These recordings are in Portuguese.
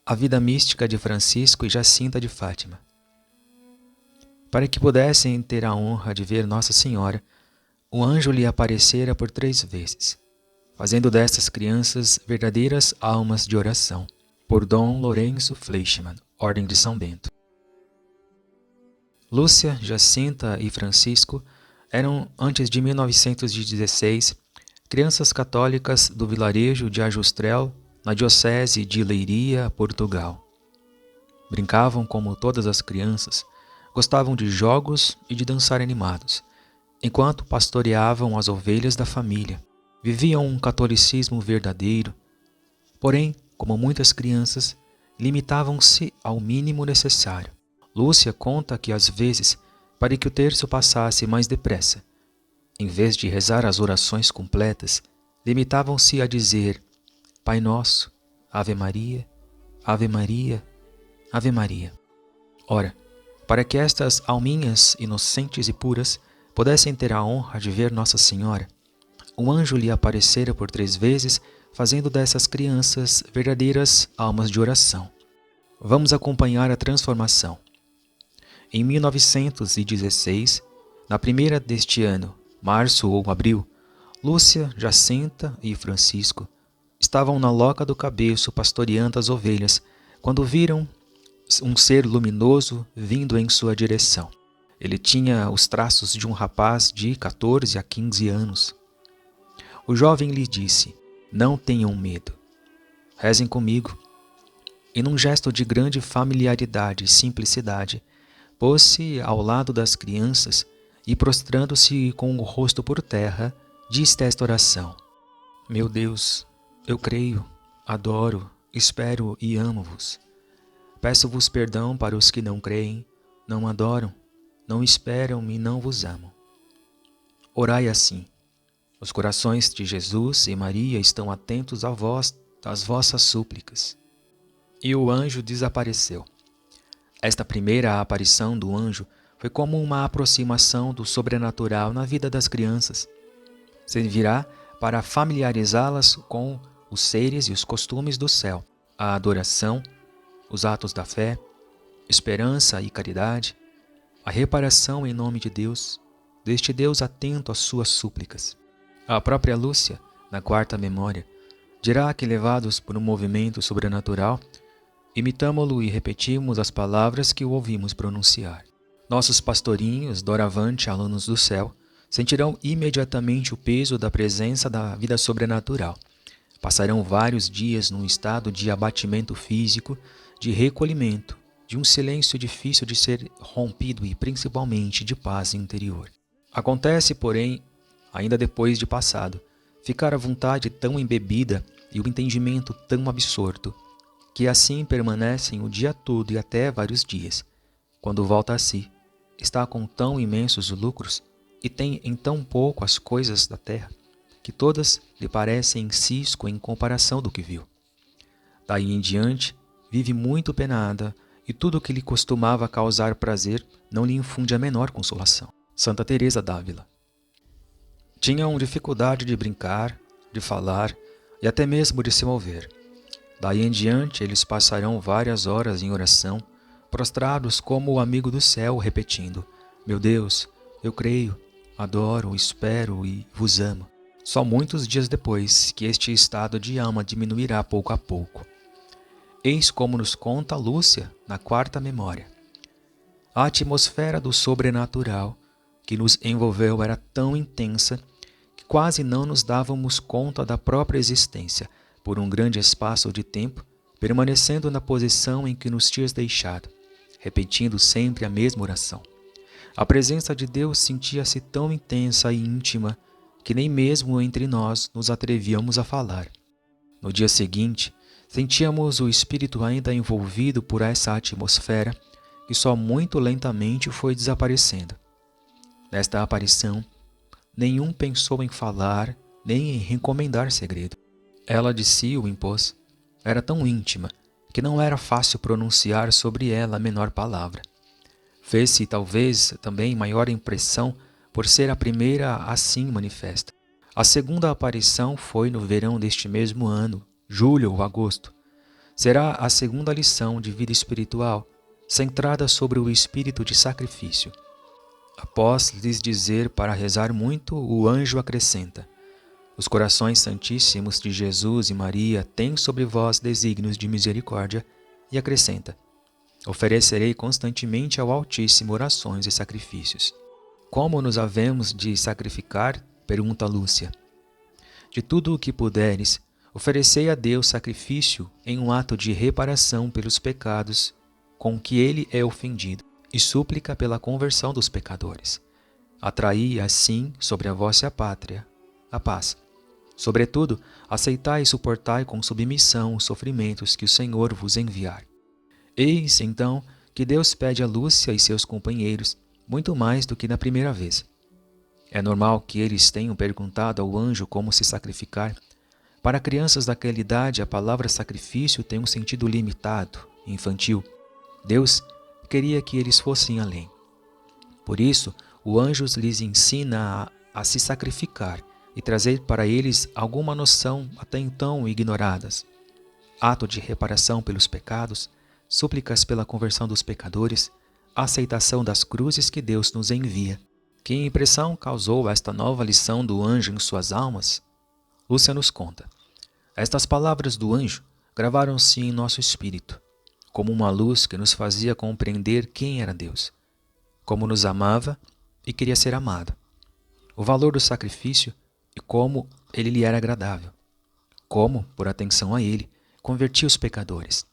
A vida mística de Francisco e Jacinta de Fátima. Para que pudessem ter a honra de ver Nossa Senhora, o anjo lhe aparecera por 3 vezes, fazendo destas crianças verdadeiras almas de oração, por Dom Lourenço Fleischmann, Ordem de São Bento. Lúcia, Jacinta e Francisco eram, antes de 1916, crianças católicas do vilarejo de Ajustrel, na diocese de Leiria, Portugal. Brincavam como todas as crianças, gostavam de jogos e de dançar animados, enquanto pastoreavam as ovelhas da família. Viviam um catolicismo verdadeiro, porém, como muitas crianças, limitavam-se ao mínimo necessário. Lúcia conta que, às vezes, para que o terço passasse mais depressa, em vez de rezar as orações completas, limitavam-se a dizer: Pai Nosso, Ave Maria, Ave Maria, Ave Maria. Ora, para que estas alminhas inocentes e puras pudessem ter a honra de ver Nossa Senhora, um anjo lhe aparecera por 3 vezes, fazendo dessas crianças verdadeiras almas de oração. Vamos acompanhar a transformação. Em 1916, na primeira deste ano, março ou abril, Lúcia, Jacinta e Francisco estavam na loca do cabeço pastoreando as ovelhas, quando viram um ser luminoso vindo em sua direção. Ele tinha os traços de um rapaz de 14 a 15 anos. O jovem lhe disse: Não tenham medo. Rezem comigo. E num gesto de grande familiaridade e simplicidade, pôs-se ao lado das crianças e, prostrando-se com o rosto por terra, disse esta oração: Meu Deus, eu creio, adoro, espero e amo-vos. Peço-vos perdão para os que não creem, não adoram, não esperam e não vos amam. Orai assim: os corações de Jesus e Maria estão atentos à voz das vossas súplicas. E o anjo desapareceu. Esta primeira aparição do anjo foi como uma aproximação do sobrenatural na vida das crianças. Servirá para familiarizá-las com os seres e os costumes do céu, a adoração, os atos da fé, esperança e caridade, a reparação em nome de Deus, deste Deus atento às suas súplicas. A própria Lúcia, na 4ª memória, dirá que, levados por um movimento sobrenatural, imitamo-lo e repetimos as palavras que o ouvimos pronunciar. Nossos pastorinhos, doravante alunos do céu, sentirão imediatamente o peso da presença da vida sobrenatural. Passarão vários dias num estado de abatimento físico, de recolhimento, de um silêncio difícil de ser rompido e principalmente de paz interior. Acontece, porém, ainda depois de passado, ficar a vontade tão embebida e o entendimento tão absorto, que assim permanecem o dia todo e até vários dias. Quando volta a si, está com tão imensos lucros e tem em tão pouco as coisas da terra, que todas lhe parecem cisco em comparação do que viu. Daí em diante, vive muito penada e tudo o que lhe costumava causar prazer não lhe infunde a menor consolação. Santa Teresa d'Ávila. Tinham dificuldade de brincar, de falar e até mesmo de se mover. Daí em diante, eles passarão várias horas em oração, prostrados como o amigo do céu, repetindo: Meu Deus, eu creio, adoro, espero e vos amo. Só muitos dias depois que este estado de alma diminuirá pouco a pouco. Eis como nos conta Lúcia na 4ª memória. A atmosfera do sobrenatural que nos envolveu era tão intensa que quase não nos dávamos conta da própria existência, por um grande espaço de tempo, permanecendo na posição em que nos tínhamos deixado, repetindo sempre a mesma oração. A presença de Deus sentia-se tão intensa e íntima que nem mesmo entre nós nos atrevíamos a falar. No dia seguinte, sentíamos o espírito ainda envolvido por essa atmosfera que só muito lentamente foi desaparecendo. Nesta aparição, nenhum pensou em falar nem em recomendar segredo. Ela de si o impôs. Era tão íntima que não era fácil pronunciar sobre ela a menor palavra. Fez-se talvez também maior impressão por ser a primeira assim manifesta. A segunda aparição foi no verão deste mesmo ano, julho ou agosto. será a segunda lição de vida espiritual, centrada sobre o espírito de sacrifício. Após lhes dizer para rezar muito, o anjo acrescenta: os corações santíssimos de Jesus e Maria têm sobre vós desígnios de misericórdia, e acrescenta: oferecerei constantemente ao Altíssimo orações e sacrifícios. Como nos havemos de sacrificar? Pergunta Lúcia. De tudo o que puderes, oferecei a Deus sacrifício em um ato de reparação pelos pecados com que ele é ofendido, e súplica pela conversão dos pecadores. Atraí, assim, sobre a vossa pátria a paz. Sobretudo, aceitai e suportai com submissão os sofrimentos que o Senhor vos enviar. Eis, então, que Deus pede a Lúcia e seus companheiros muito mais do que na primeira vez. É normal que eles tenham perguntado ao anjo como se sacrificar. Para crianças daquela idade, a palavra sacrifício tem um sentido limitado, infantil. Deus queria que eles fossem além. Por isso, o anjo lhes ensina a se sacrificar e trazer para eles alguma noção até então ignoradas. Ato de reparação pelos pecados, súplicas pela conversão dos pecadores, aceitação das cruzes que Deus nos envia. Que impressão causou esta nova lição do anjo em suas almas? Lúcia nos conta. Estas palavras do anjo gravaram-se em nosso espírito, como uma luz que nos fazia compreender quem era Deus, como nos amava e queria ser amado, o valor do sacrifício e como ele lhe era agradável, como, por atenção a ele, convertia os pecadores.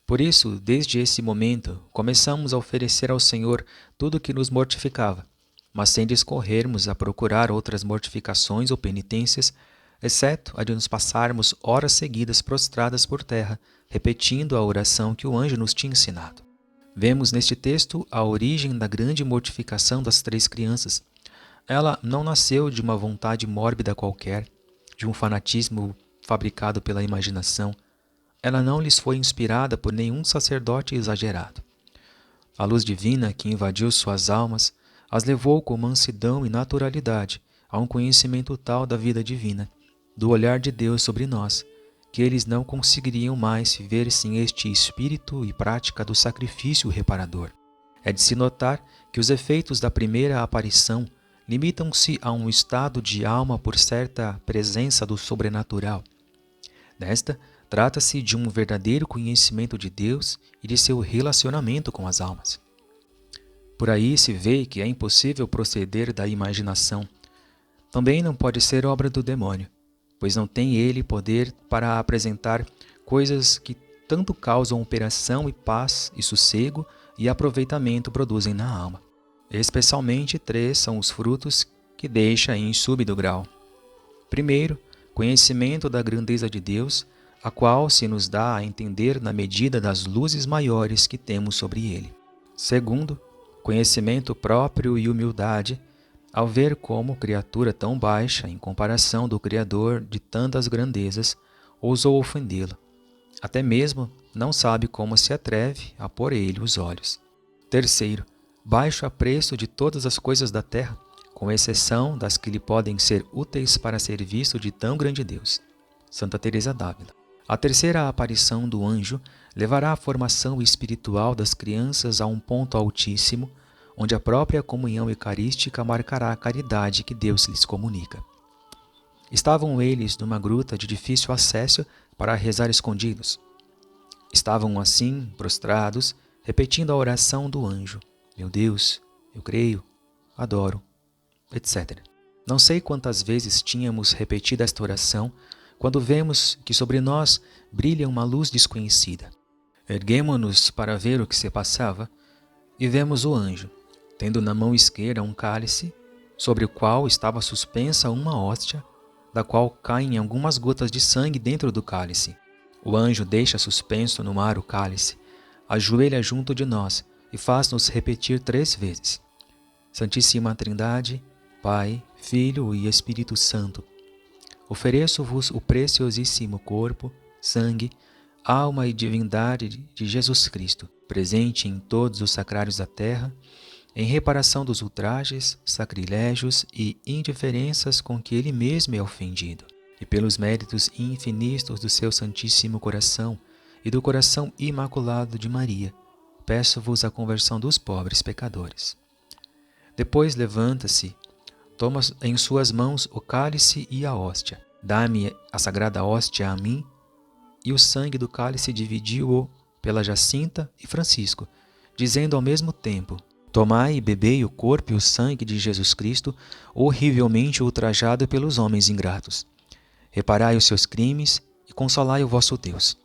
Por isso, desde esse momento, começamos a oferecer ao Senhor tudo o que nos mortificava, mas sem discorrermos a procurar outras mortificações ou penitências, exceto a de nos passarmos horas seguidas prostradas por terra, repetindo a oração que o anjo nos tinha ensinado. Vemos neste texto a origem da grande mortificação das 3 crianças. Ela não nasceu de uma vontade mórbida qualquer, de um fanatismo fabricado pela imaginação. Ela não lhes foi inspirada por nenhum sacerdote exagerado. A luz divina que invadiu suas almas as levou com mansidão e naturalidade a um conhecimento tal da vida divina, do olhar de Deus sobre nós, que eles não conseguiriam mais viver sem este espírito e prática do sacrifício reparador. É de se notar que os efeitos da primeira aparição limitam-se a um estado de alma por certa presença do sobrenatural. Nesta, trata-se de um verdadeiro conhecimento de Deus e de seu relacionamento com as almas. Por aí se vê que é impossível proceder da imaginação. Também não pode ser obra do demônio, pois não tem ele poder para apresentar coisas que tanto causam operação e paz e sossego e aproveitamento produzem na alma. Especialmente 3 são os frutos que deixa em súbito grau. Primeiro, conhecimento da grandeza de Deus, a qual se nos dá a entender na medida das luzes maiores que temos sobre ele. Segundo, conhecimento próprio e humildade, ao ver como criatura tão baixa em comparação do Criador de tantas grandezas, ousou ofendê-lo. Até mesmo não sabe como se atreve a pôr ele os olhos. Terceiro, baixo apreço de todas as coisas da terra, com exceção das que lhe podem ser úteis para serviço de tão grande Deus. Santa Teresa d'Ávila. A terceira aparição do anjo levará a formação espiritual das crianças a um ponto altíssimo, onde a própria comunhão eucarística marcará a caridade que Deus lhes comunica. Estavam eles numa gruta de difícil acesso para rezar escondidos. Estavam assim, prostrados, repetindo a oração do anjo: meu Deus, eu creio, adoro, etc. Não sei quantas vezes tínhamos repetido esta oração quando vemos que sobre nós brilha uma luz desconhecida. Erguemo-nos para ver o que se passava e vemos o anjo, tendo na mão esquerda um cálice, sobre o qual estava suspensa uma hóstia, da qual caem algumas gotas de sangue dentro do cálice. O anjo deixa suspenso no mar o cálice, ajoelha junto de nós e faz-nos repetir 3 vezes: Santíssima Trindade, Pai, Filho e Espírito Santo, ofereço-vos o preciosíssimo corpo, sangue, alma e divindade de Jesus Cristo, presente em todos os sacrários da terra, em reparação dos ultrajes, sacrilégios e indiferenças com que ele mesmo é ofendido, e pelos méritos infinitos do seu Santíssimo Coração, e do coração imaculado de Maria, peço-vos a conversão dos pobres pecadores. Depois levanta-se, toma em suas mãos o cálice e a hóstia. Dá-me a sagrada hóstia a mim, e o sangue do cálice dividiu-o pela Jacinta e Francisco, dizendo ao mesmo tempo: Tomai e bebei o corpo e o sangue de Jesus Cristo, horrivelmente ultrajado pelos homens ingratos. Reparai os seus crimes e consolai o vosso Deus.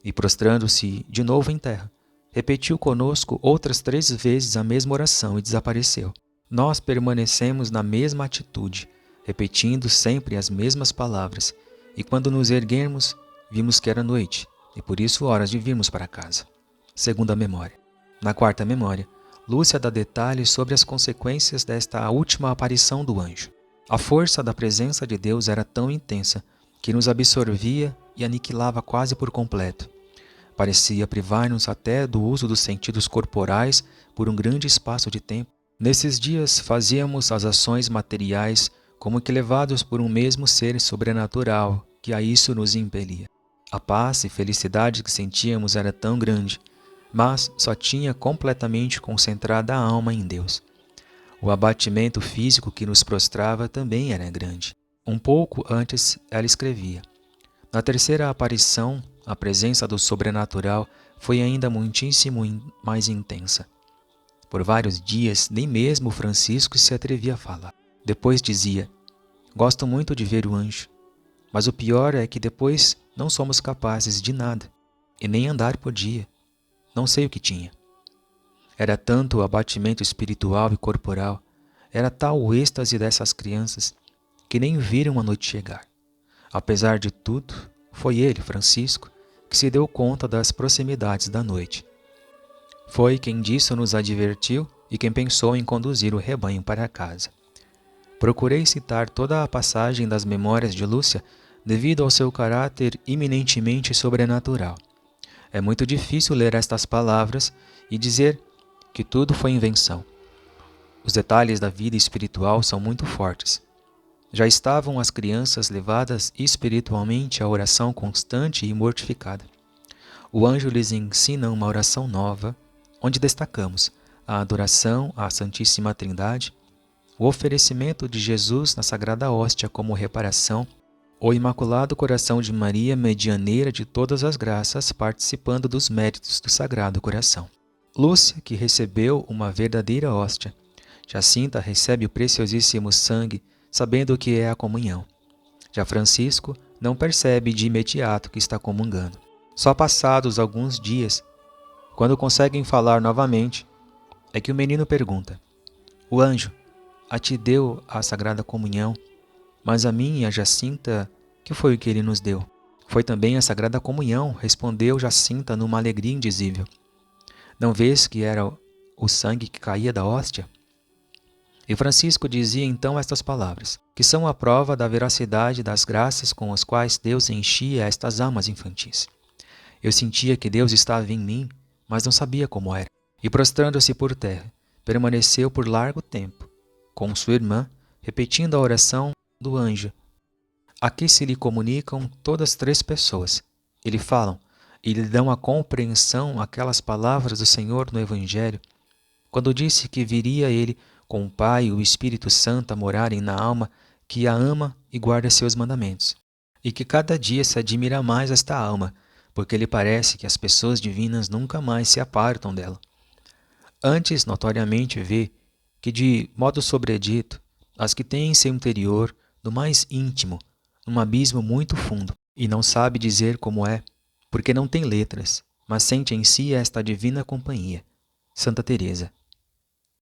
E prostrando-se de novo em terra, repetiu conosco outras 3 vezes a mesma oração e desapareceu. Nós permanecemos na mesma atitude, repetindo sempre as mesmas palavras, e quando nos erguemos, vimos que era noite, e por isso horas de virmos para casa. Segunda memória. Na quarta memória, Lúcia dá detalhes sobre as consequências desta última aparição do anjo. A força da presença de Deus era tão intensa que nos absorvia e aniquilava quase por completo. Parecia privar-nos até do uso dos sentidos corporais por um grande espaço de tempo. Nesses dias fazíamos as ações materiais como que levados por um mesmo ser sobrenatural que a isso nos impelia. A paz e felicidade que sentíamos era tão grande, mas só tinha completamente concentrada a alma em Deus. O abatimento físico que nos prostrava também era grande. Um pouco antes ela escrevia: Na terceira aparição, a presença do sobrenatural foi ainda muitíssimo mais intensa. Por vários dias, nem mesmo Francisco se atrevia a falar. Depois dizia: Gosto muito de ver o anjo, mas o pior é que depois não somos capazes de nada, e nem andar podia. Não sei o que tinha. Era tanto o abatimento espiritual e corporal, era tal o êxtase dessas crianças, que nem viram a noite chegar. Apesar de tudo, foi ele, Francisco, que se deu conta das proximidades da noite. Foi quem disso nos advertiu e quem pensou em conduzir o rebanho para casa. Procurei citar toda a passagem das memórias de Lúcia devido ao seu caráter eminentemente sobrenatural. É muito difícil ler estas palavras e dizer que tudo foi invenção. Os detalhes da vida espiritual são muito fortes. Já estavam as crianças levadas espiritualmente à oração constante e mortificada. O anjo lhes ensina uma oração nova, onde destacamos a adoração à Santíssima Trindade, o oferecimento de Jesus na Sagrada Hóstia como reparação, o Imaculado Coração de Maria, medianeira de todas as graças, participando dos méritos do Sagrado Coração. Lúcia, que recebeu uma verdadeira hóstia. Jacinta recebe o preciosíssimo sangue, sabendo o que é a comunhão. Já Francisco não percebe de imediato que está comungando. Só passados alguns dias, quando conseguem falar novamente, é que o menino pergunta: O anjo a ti deu a Sagrada Comunhão, mas a mim e a Jacinta, que foi o que ele nos deu? Foi também a Sagrada Comunhão, respondeu Jacinta numa alegria indizível. Não vês que era o sangue que caía da hóstia? E Francisco dizia então estas palavras, que são a prova da veracidade das graças com as quais Deus enchia estas almas infantis. Eu sentia que Deus estava em mim, mas não sabia como era. E prostrando-se por terra, permaneceu por largo tempo, com sua irmã, repetindo a oração do anjo. Aqui se lhe comunicam todas 3 pessoas, e lhe falam, e lhe dão a compreensão aquelas palavras do Senhor no Evangelho, quando disse que viria ele com o Pai e o Espírito Santo a morarem na alma que a ama e guarda seus mandamentos, e que cada dia se admira mais esta alma, porque lhe parece que as pessoas divinas nunca mais se apartam dela. Antes, notoriamente, vê que, de modo sobredito, as que têm em seu interior, no mais íntimo, num abismo muito fundo, e não sabe dizer como é, porque não tem letras, mas sente em si esta divina companhia. Santa Teresa.